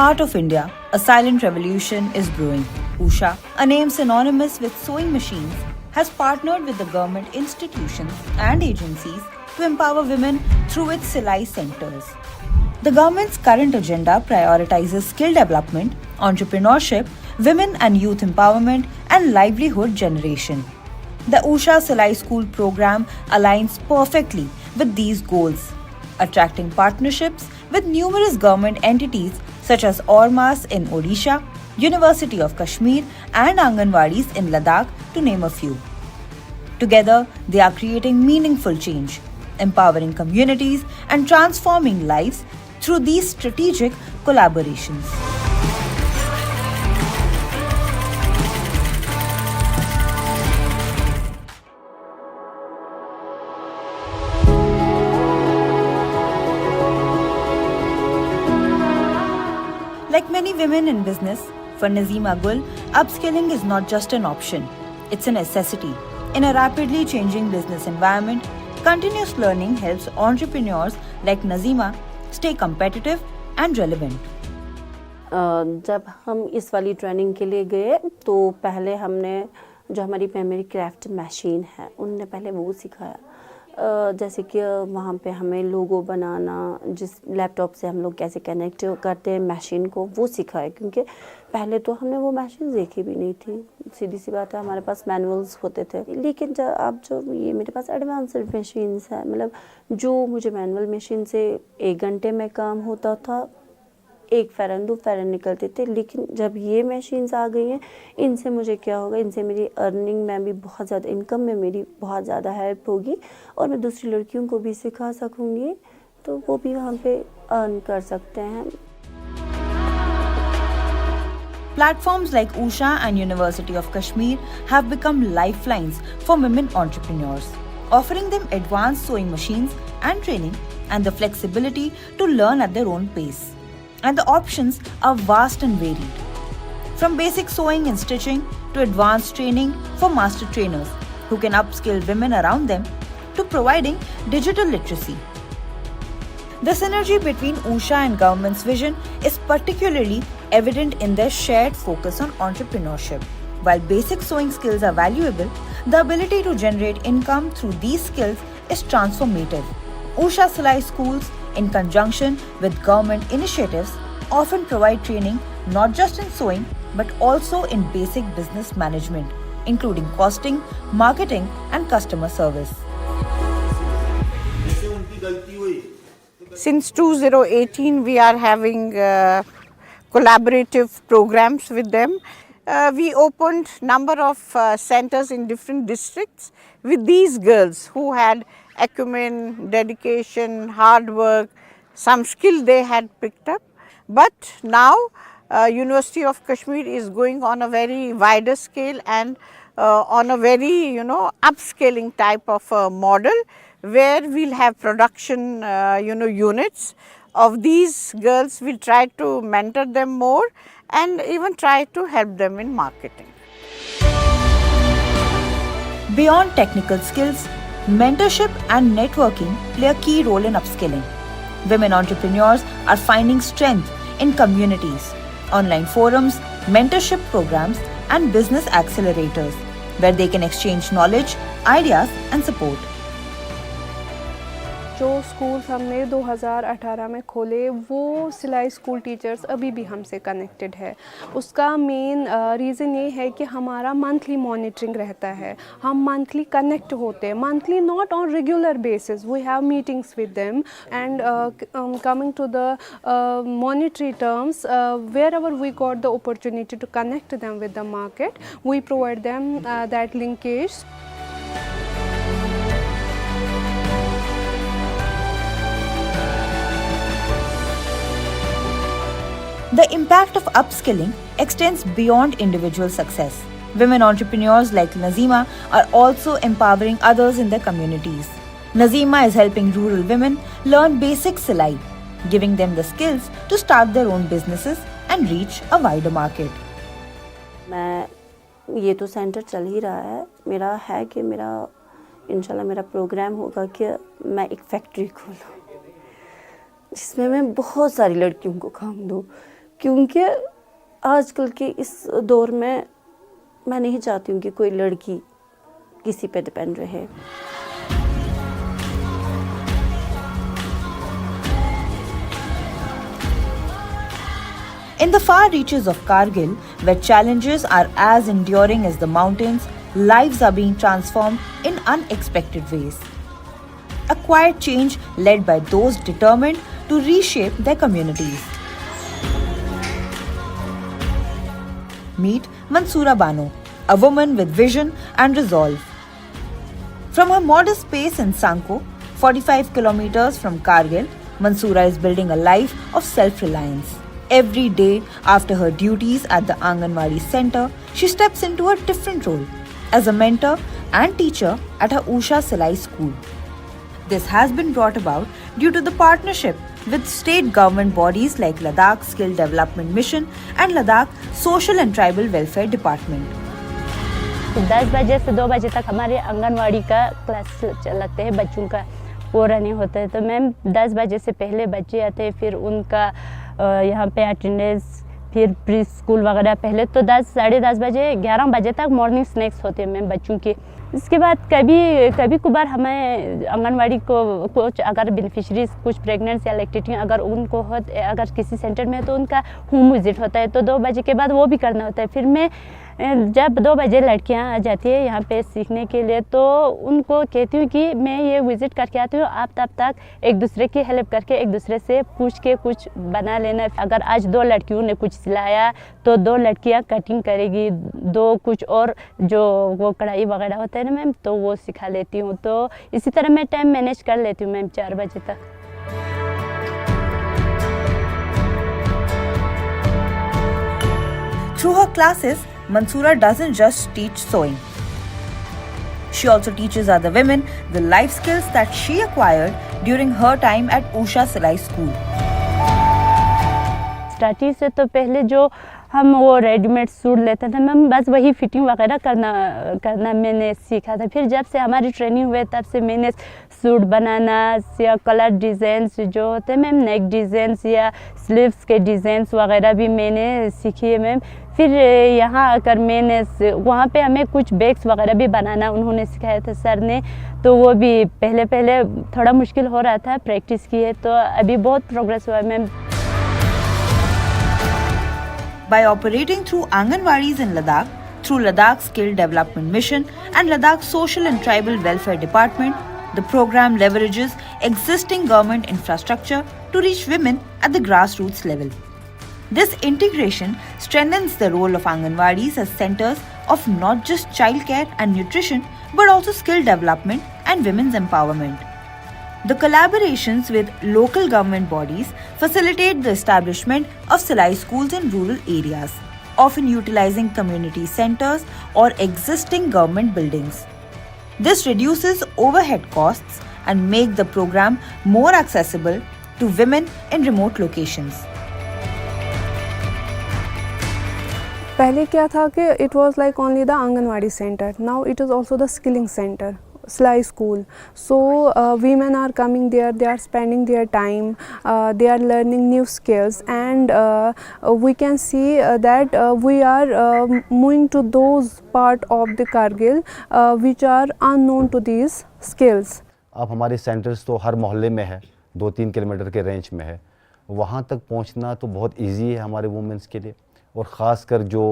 heart of India, a silent revolution is brewing. Usha, a name synonymous with sewing machines, has partnered with the government institutions and agencies to empower women through its Silai centers. The government's current agenda prioritizes skill development, entrepreneurship, women and youth empowerment, and livelihood generation. The Usha Silai School program aligns perfectly with these goals, attracting partnerships with numerous government entities such as Ormas in Odisha, University of Kashmir, and Anganwadis in Ladakh, to name a few. Together, they are creating meaningful change, empowering communities, and transforming lives through these strategic collaborations. Like many women in business, for Nazima Gul, upskilling is not just an option, it's a necessity. In a rapidly changing business environment, continuous learning helps entrepreneurs like Nazima stay competitive and relevant. जब हम इस वाली training के लिए गए तो पहले हमने जो हमारी मेमोरी क्राफ्ट मशीन है उनने पहले वो सिखाया। जैसे कि वहाँ पे हमें लोगो बनाना, जिस लैपटॉप से हम लोग कैसे कनेक्ट करते हैं मशीन को, वो सिखाया। क्योंकि पहले तो हमने वो मशीन देखी भी नहीं थी, सीधी सी बात है, हमारे पास मैनुअल्स होते थे। लेकिन जब अब जो ये मेरे पास एडवांस्ड मशीन्स है, मतलब जो मुझे मैनुअल मशीन से 1 घंटे में काम होता था, 1 फेरन 2 फेरन निकलते थे। लेकिन जब ये मशीन्स आ गई हैं, इनसे मुझे क्या होगा, इनसे मेरी अर्निंग में भी बहुत ज़्यादा, इनकम में मेरी बहुत ज़्यादा हेल्प होगी और मैं दूसरी लड़कियों को भी सिखा सकूँगी, तो वो भी वहाँ पे अर्न कर सकते हैं। Platforms like Usha and University of Kashmir have become lifelines for women entrepreneurs, offering them advanced sewing machines and training and the flexibility to learn at their own pace. And the options are vast and varied. From basic sewing and stitching to advanced training for master trainers who can upskill women around them to providing digital literacy. The synergy between Usha and government's vision is particularly evident in their shared focus on entrepreneurship. While basic sewing skills are valuable, the ability to generate income through these skills is transformative. Usha Silai schools, in conjunction with government initiatives, often provide training not just in sewing but also in basic business management, including costing, marketing, and customer service. Since 2018, we are having collaborative programs with them. We opened number of centers in different districts with these girls who had acumen, dedication, hard work, some skill they had picked up. But now University of Kashmir is going on a very wider scale and on a very upscaling type of a model where we'll have production units of these girls. We'll try to mentor them more and even try to help them in marketing. Beyond technical skills, mentorship and networking play a key role in upskilling. Women entrepreneurs are finding strength in communities, online forums, mentorship programs, and business accelerators where they can exchange knowledge, ideas, and support. जो schools हमने 2018 में खोले वो सिलाई school teachers अभी भी हमसे connected है। उसका मेन रीज़न ये है कि हमारा मंथली मॉनिटरिंग रहता है, हम मंथली कनेक्ट होते हैं, monthly not on regular basis, we have meetings with them and coming to the monetary terms, wherever we got the opportunity to connect them with the market, we provide them that linkage. The impact of upskilling extends beyond individual success. Women entrepreneurs like Nazima are also empowering others in their communities. Nazima is helping rural women learn basic Silai, giving them the skills to start their own businesses and reach a wider market. ये तो centre चल ही रहा है, मेरा है कि मेरा इंशाल्लाह मेरा प्रोग्राम होगा कि मैं एक फैक्ट्री खोलूँ जिसमें मैं बहुत सारी लड़कियों को काम दूँ, क्योंकि आजकल के इस दौर में मैं नहीं चाहती हूँ कि कोई लड़की किसी पे डिपेंड रहे। In the far reaches of Kargil, where challenges are as enduring as the mountains, lives are being transformed in unexpected ways. A quiet change led by those determined to reshape their communities. Meet Mansoora Bano, a woman with vision and resolve. From her modest space in Sanko, 45 kilometers from Kargil, Mansoora is building a life of self-reliance. Every day after her duties at the Anganwadi Center, she steps into a different role as a mentor and teacher at her Usha Silai School. This has been brought about due to the partnership with state government bodies like Ladakh Skill Development Mission and Ladakh Social and Tribal Welfare Department. 10 बजे से 2 बजे तक हमारे आंगनवाड़ी का class लगते हैं, बच्चों का वो रनिंग होता है। तो मैम 10 बजे से पहले बच्चे आते हैं, फिर उनका यहाँ पे अटेंडेंस, फिर प्री स्कूल वगैरह। पहले तो 10 साढ़े 10 बजे 11 बजे तक मॉर्निंग स्नैक्स होते हैं मैम बच्चों के। इसके बाद कभी कभार हमें आंगनवाड़ी को कुछ अगर बेनिफिशरीज कुछ प्रेगनेंट या लैक्टेटिंग अगर उनको हो, अगर किसी सेंटर में है तो उनका होम विजिट होता है, तो 2 बजे के बाद वो भी करना होता है। फिर मैं जब 2 बजे लड़कियां आ जाती है यहाँ पे सीखने के लिए, तो उनको कहती हूँ कि मैं ये विज़िट करके आती हूँ, आप तब तक एक दूसरे की हेल्प करके एक दूसरे से पूछ के कुछ बना लेना। अगर आज 2 लड़कियों ने कुछ सिलाया तो 2 लड़कियाँ कटिंग करेगी, 2 कुछ और जो वो कढ़ाई वगैरह होता है ना मैम, तो वो सिखा लेती हूँ। तो इसी तरह मैं टाइम मैनेज कर लेती हूँ मैम 4 बजे तक। Through her classes, Mansoora doesn't just teach sewing. She also teaches other women the life skills that she acquired during her time at Usha Silai School. Starting से तो पहले जो हम वो रेडीमेड सूट लेते थे मैम, बस वही फिटिंग वगैरह करना मैंने सीखा था। फिर जब से हमारी ट्रेनिंग हुई तब से मैंने सूट बनाना या कलर डिज़ाइंस जो होते हैं मैम, नेक डिज़ाइंस या स्लीव्स के डिज़ाइंस वगैरह भी मैंने सीखी है मैम। फिर यहाँ आकर मैंने वहाँ पे हमें कुछ बैग्स वगैरह भी बनाना उन्होंने सिखाया था सर ने, तो वो भी पहले थोड़ा मुश्किल हो रहा था, प्रैक्टिस की है, तो अभी बहुत प्रोग्रेस हुआ है ma'am. By operating through Anganwadis in Ladakh, through Ladakh Skill Development Mission and Ladakh Social and Tribal Welfare Department, the program leverages existing government infrastructure to reach women at the grassroots level. This integration strengthens the role of Anganwadis as centers of not just childcare and nutrition, but also skill development and women's empowerment. The collaborations with local government bodies facilitate the establishment of Silai schools in rural areas, often utilizing community centers or existing government buildings. This reduces overhead costs and makes the program more accessible to women in remote locations. पहले क्या था कि it was like only the Anganwadi center. Now it is also the skilling center. Silai school. So women are coming there, they are spending their time, they are learning new skills, and we can see that we are moving to those part of the Kargil which are unknown to these skills. अब हमारे centres तो हर मोहल्ले में है, 2-3 kilometre के range में है। वहाँ तक पहुँचना तो बहुत इजी है हमारे वुमेंस के लिए, और ख़ासकर जो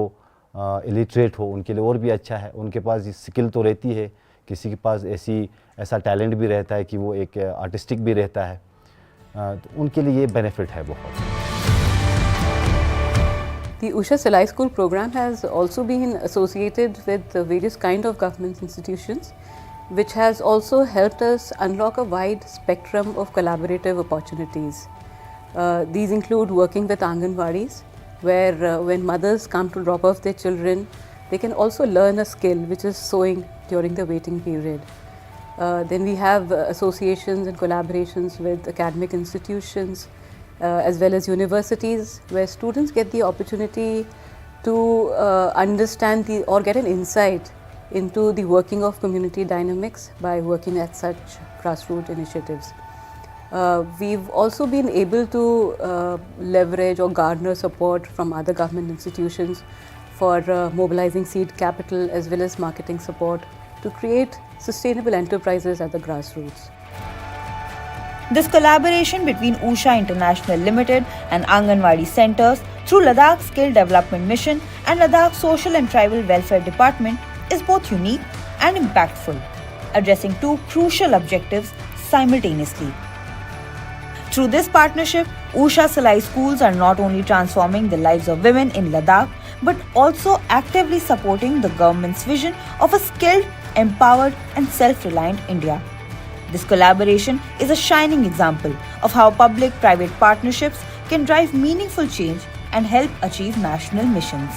इलिटरेट हो उनके लिए और भी अच्छा है। उनके पास स्किल तो रहती है, किसी के पास ऐसा टैलेंट भी रहता है कि वो एक आर्टिस्टिक भी रहता है, तो उनके लिए ये बेनिफिट है बहुत। The Usha Silai School program has also been associated with various kind of government institutions, which has also helped us unlock a wide spectrum of collaborative opportunities. These include working with Anganwadis, where when mothers come to drop off their children, they can also learn a skill which is sewing during the waiting period. Then we have associations and collaborations with academic institutions as well as universities, where students get the opportunity to understand or get an insight into the working of community dynamics by working at such grassroots initiatives. we've also been able to leverage or garner support from other government institutions for mobilizing seed capital as well as marketing support to create sustainable enterprises at the grassroots. This collaboration between Usha International Limited and Anganwadi centers through Ladakh Skill Development Mission and Ladakh Social and Tribal Welfare Department is both unique and impactful, addressing two crucial objectives simultaneously. Through this partnership, Usha Salai schools are not only transforming the lives of women in Ladakh, but also actively supporting the government's vision of a skilled, empowered and self-reliant India. This collaboration is a shining example of how public-private partnerships can drive meaningful change and help achieve national missions.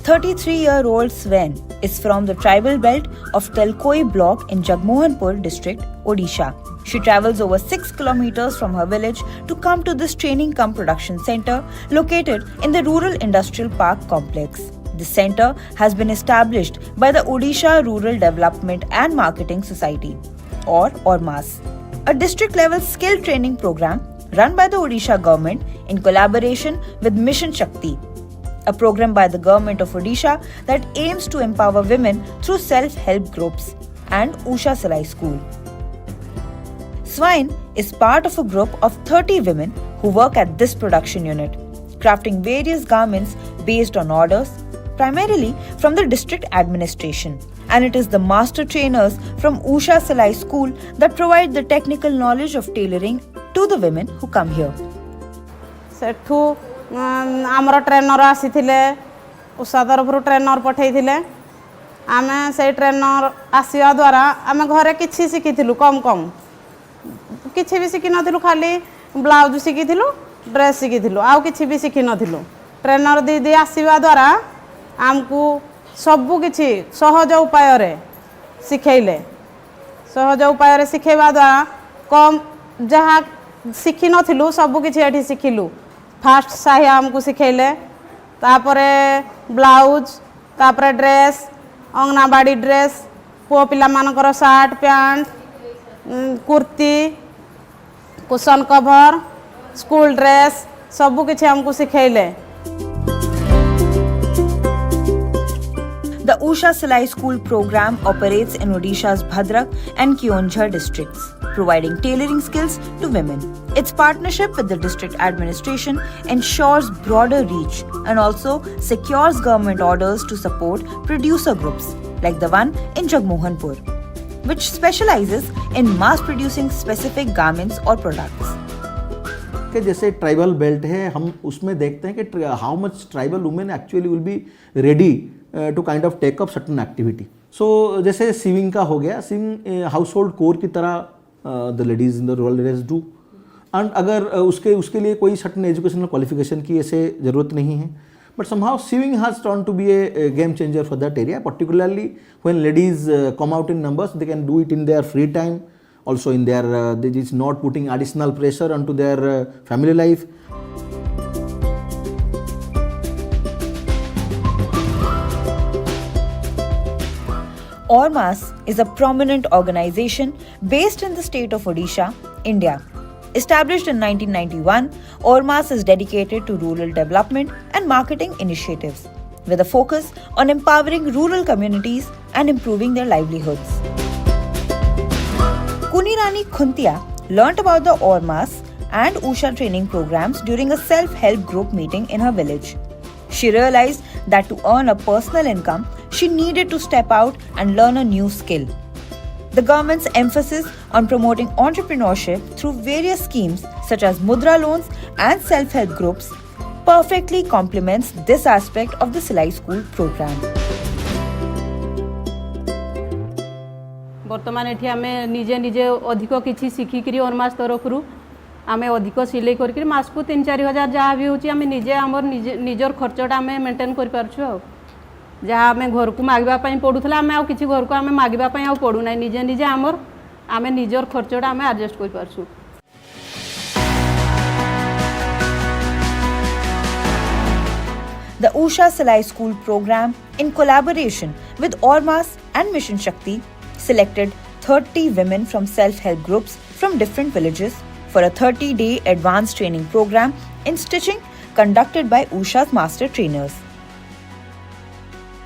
Thirty-three-year-old Sven is from the tribal belt of Telkoi block in Jagmohanpur district, Odisha. She travels over 6 kilometers from her village to come to this training cum production center located in the Rural Industrial Park complex. This center has been established by the Odisha Rural Development and Marketing Society, or ORMAS, a district-level skill training program run by the Odisha government in collaboration with Mission Shakti, a program by the government of Odisha that aims to empower women through self-help groups, and Usha Salai School. Swine is part of a group of 30 women who work at this production unit, crafting various garments based on orders, primarily from the district administration. And it is the master trainers from Usha Salai School that provide the technical knowledge of tailoring to the women who come here. Sethu आमर trainer आसीथिले Usha तरफ trainer पठेइथिले आमे से trainer आसिया द्वारा आमे घरे किछि शिखिथिलु कम कम किछि भी शिखि नथिलु खाली ब्लाउज शिखिथिलु ड्रेस शिखिथिलु आउ किछि भी शिखि नथिलु ट्रेनर दीदी आसीवा द्वारा आमकु सबु किछि सहज उपाय रे शिखैले सहज उपाय रे शिखेबा द्वारा कम जहा शिखि नथिलु सबु किछि एठी शिखिलु फास्ट साहिया आमको शिखेले तापरे ब्लाउज तापरे ड्रेस अंगनाबाड़ी ड्रेस पुओ पिला मानकर shirt pant kurti cushion cover school dress सबु किछि हमको शिखेले. The Usha Salai School program operates in Odisha's Bhadrak and Keonjhar districts, providing tailoring skills to women. Its partnership with the district administration ensures broader reach and also secures government orders to support producer groups like the one in Jagmohanpur, which specializes in mass producing specific garments or products. कि जैसे tribal belt है हम उसमें देखते हैं कि how much tribal women actually will be ready to kind of take up certain activity. So जैसे sewing का हो गया, सीविंग हाउस होल्ड कोर की तरह the ladies in the rural areas do. And अगर उसके लिए कोई सर्टन एजुकेशनल क्वालिफिकेशन की ऐसे ज़रूरत नहीं है, but somehow sewing has turn to be a game changer for that area, particularly when ladies come out in numbers they can do it in their free time, also in their they is not putting additional pressure onto their family life. ORMAS is a prominent organization based in the state of Odisha, India. Established in 1991, ORMAS is dedicated to rural development and marketing initiatives with a focus on empowering rural communities and improving their livelihoods. Kunirani Khuntia learnt about the ORMAS and Usha training programs during a self-help group meeting in her village. She realized that to earn a personal income, she needed to step out and learn a new skill. The government's emphasis on promoting entrepreneurship through various schemes such as Mudra loans and self-help groups perfectly complements this aspect of the Salai School program. बर्तमान एठी आमे निजे निजे अधिक किछि शिखिकरी ओरमास तरफरु आमे अधिक सिलाई करके मास को 3-4 हजार जहाँ भी होची आमे निजे आमर निजर खर्चटा आमे मेंटेन कर पारछु. आ जहाँ आमे घर को मागबा पई पडुथला आमे आ किछि घर को आमे मागबा पई आ पडु नै, निजे निजे आमर आमे निजर खर्चटा आमे एडजस्ट कर पारछु। The Usha Salai School program, in collaboration with Ormas and Mission Shakti, selected 30 women from self-help groups from different villages for a 30-day advanced training program in stitching conducted by Usha's master trainers.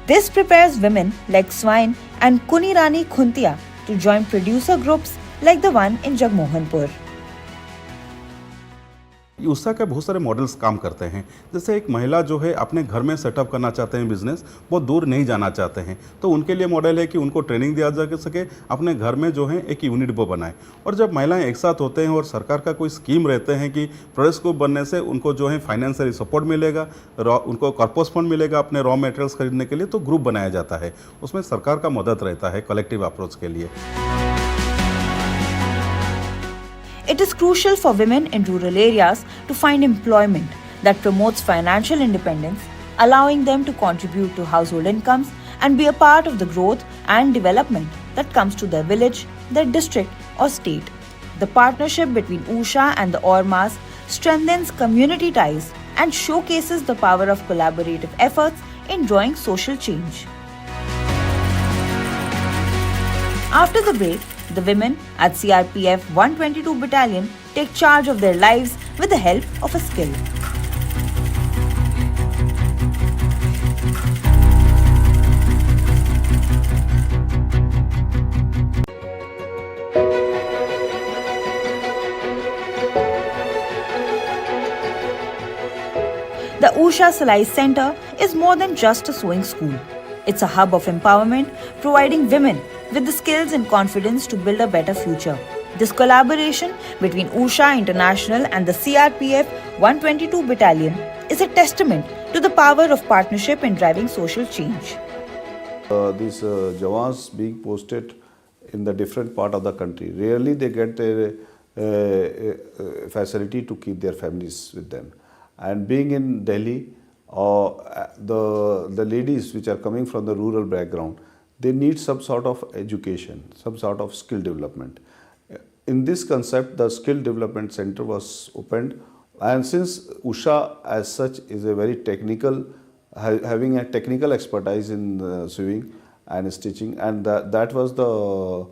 This prepares women like Swain and Kunirani Khuntia to join producer groups like the one in Jagmohanpur. Usha के बहुत सारे models काम करते हैं। जैसे एक महिला जो है अपने घर में सेटअप करना चाहते हैं बिजनेस, बहुत दूर नहीं जाना चाहते हैं, तो उनके लिए मॉडल है कि उनको ट्रेनिंग दिया जा सके, अपने घर में जो है एक यूनिट वो बनाए। और जब महिलाएं एक साथ होते हैं और सरकार का कोई स्कीम रहते हैं कि प्रोड्यूस ग्रुप बनने से उनको जो है फाइनेंशियली सपोर्ट मिलेगा, उनको कॉर्पस फंड मिलेगा अपने रॉ मटेरियल्स खरीदने के लिए, तो ग्रुप बनाया जाता है। उसमें सरकार का मदद रहता है कलेक्टिव अप्रोच के लिए। It is crucial for women in rural areas to find employment that promotes financial independence, allowing them to contribute to household incomes and be a part of the growth and development that comes to their village, their district or state. The partnership between Usha and the Ormas strengthens community ties and showcases the power of collaborative efforts in drawing social change. After the break, the women at CRPF 122 Battalion take charge of their lives with the help of a skill. The Usha Salai Center is more than just a sewing school. It's a hub of empowerment, providing women with the skills and confidence to build a better future. This collaboration between Usha International and the CRPF 122 Battalion is a testament to the power of partnership in driving social change. These Jawans being posted in the different part of the country, rarely they get a facility to keep their families with them. And being in Delhi, the ladies which are coming from the rural background, they need some sort of education, some sort of skill development. In this concept, the skill development center was opened, and since Usha as such is a very technical, having a technical expertise in sewing and stitching, and that was the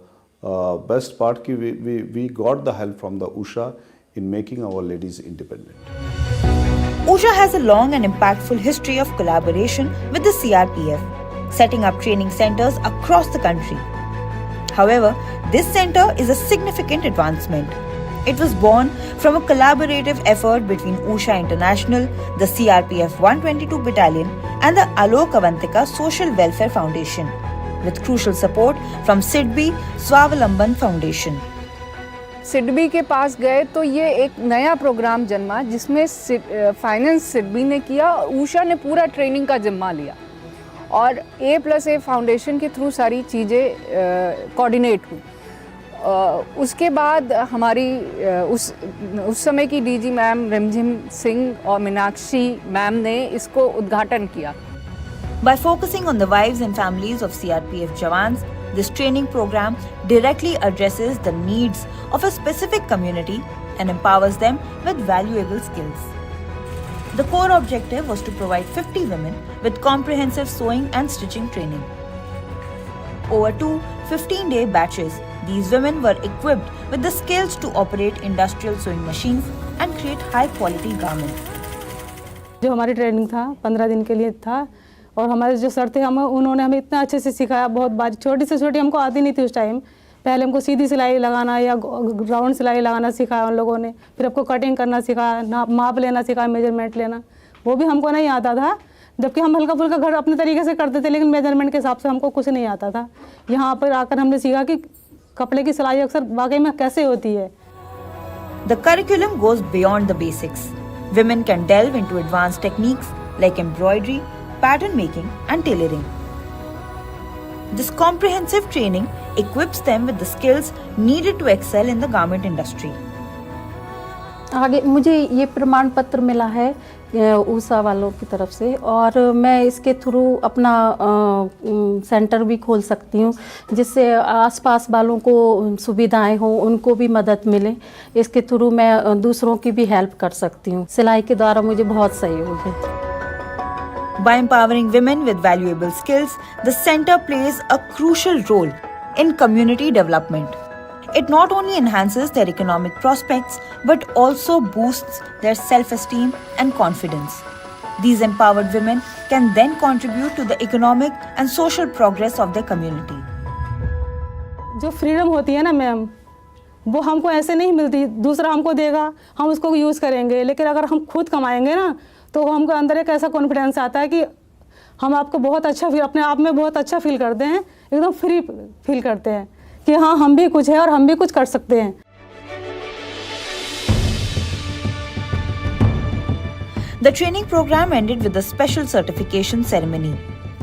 best part. We got the help from the Usha in making our ladies independent. Usha has a long and impactful history of collaboration with the CRPF, setting up training centers across the country. However, this center is a significant advancement. It was born from a collaborative effort between Usha International, the CRPF 122 Battalion and the Alok Avantika Social Welfare Foundation, with crucial support from SIDBI Swavalamban Foundation. SIDBI के पास गए तो ये एक नया programme जन्मा जिसमें finance SIDBI ने किया, ऊषा ने पूरा ट्रेनिंग का जिम्मा लिया और A+A फाउंडेशन के थ्रू सारी चीज़ें कोऑर्डिनेट हुई। उसके बाद हमारी उस समय की डीजी मैम रिमझिम सिंह और मीनाक्षी मैम ने इसको उद्घाटन किया। By focusing on the wives and families of CRPF Jawans, this training program directly addresses the needs of a specific community and empowers them with valuable skills. The core objective was to provide 50 women with comprehensive sewing and stitching training. Over two 15-day batches, these women were equipped with the skills to operate industrial sewing machines and create high-quality garments. जो हमारी training था 15 दिन के लिए था और हमारे जो सर थे उन्होंने हमें इतना अच्छे से सिखाया। बहुत बार छोटी से छोटी हमको आती नहीं थी उस टाइम। पहले हमको सीधी सिलाई लगाना या राउंड सिलाई लगाना सिखाया उन लोगों ने, फिर हमको कटिंग करना सिखाया, माप लेना सिखाया, मेजरमेंट लेना, वो भी हमको नहीं आता था। जबकि हम हल्का फुल्का घर अपने तरीके से करते थे, लेकिन मेजरमेंट के हिसाब से हमको कुछ नहीं आता था। यहाँ पर आकर हमने सीखा कि कपड़े की सिलाई अक्सर वाकई में कैसे होती है। The curriculum goes beyond the basics. Women can delve into advanced techniques like embroidery, pattern making and tailoring. This comprehensive training equips them with the skills needed to excel in the garment industry. आगे मुझे ये प्रमाण पत्र मिला है ऊषा वालों की तरफ से, और मैं इसके थ्रू अपना सेंटर भी खोल सकती हूँ जिससे आसपास वालों को सुविधाएं हों, उनको भी मदद मिले। इसके थ्रू मैं दूसरों की भी हेल्प कर सकती हूँ। सिलाई के द्वारा मुझे बहुत सहयोग है। By empowering women with valuable skills, the center plays a crucial role in community development. It not only enhances their economic prospects but also boosts their self-esteem and confidence. These empowered women can then contribute to the economic and social progress of their community. जो freedom होती है ना ma'am, वो हमको ऐसे नहीं मिलती, दूसरा हमको देगा, हम उसको यूज़ करेंगे। लेकिन अगर हम खुद कमाएंगे ना, तो हमको अंदर एक ऐसा कॉन्फिडेंस आता है कि हम आपको बहुत अच्छा फील, अपने आप में बहुत अच्छा फील करते हैं, एकदम फ्री फील करते हैं कि हाँ हम भी कुछ है और हम भी कुछ कर सकते हैं। The training program ended with a special certification ceremony,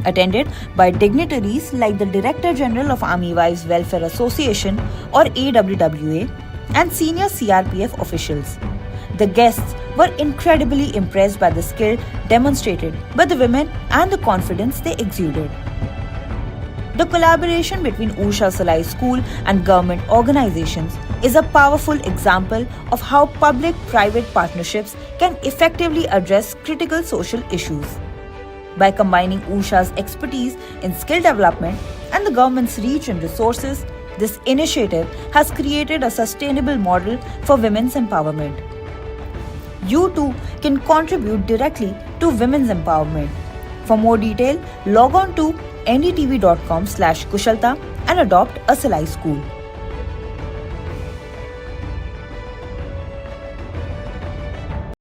attended by dignitaries like the Director General of Army Wives Welfare Association or AWWA and senior CRPF officials. The guests were incredibly impressed by the skill demonstrated by the women and the confidence they exuded. The collaboration between Usha Salai School and government organizations is a powerful example of how public-private partnerships can effectively address critical social issues. By combining Usha's expertise in skill development and the government's reach and resources, this initiative has created a sustainable model for women's empowerment. You too can contribute directly to women's empowerment. For more detail, log on to ndtv.com/kushalta and adopt a Salai school.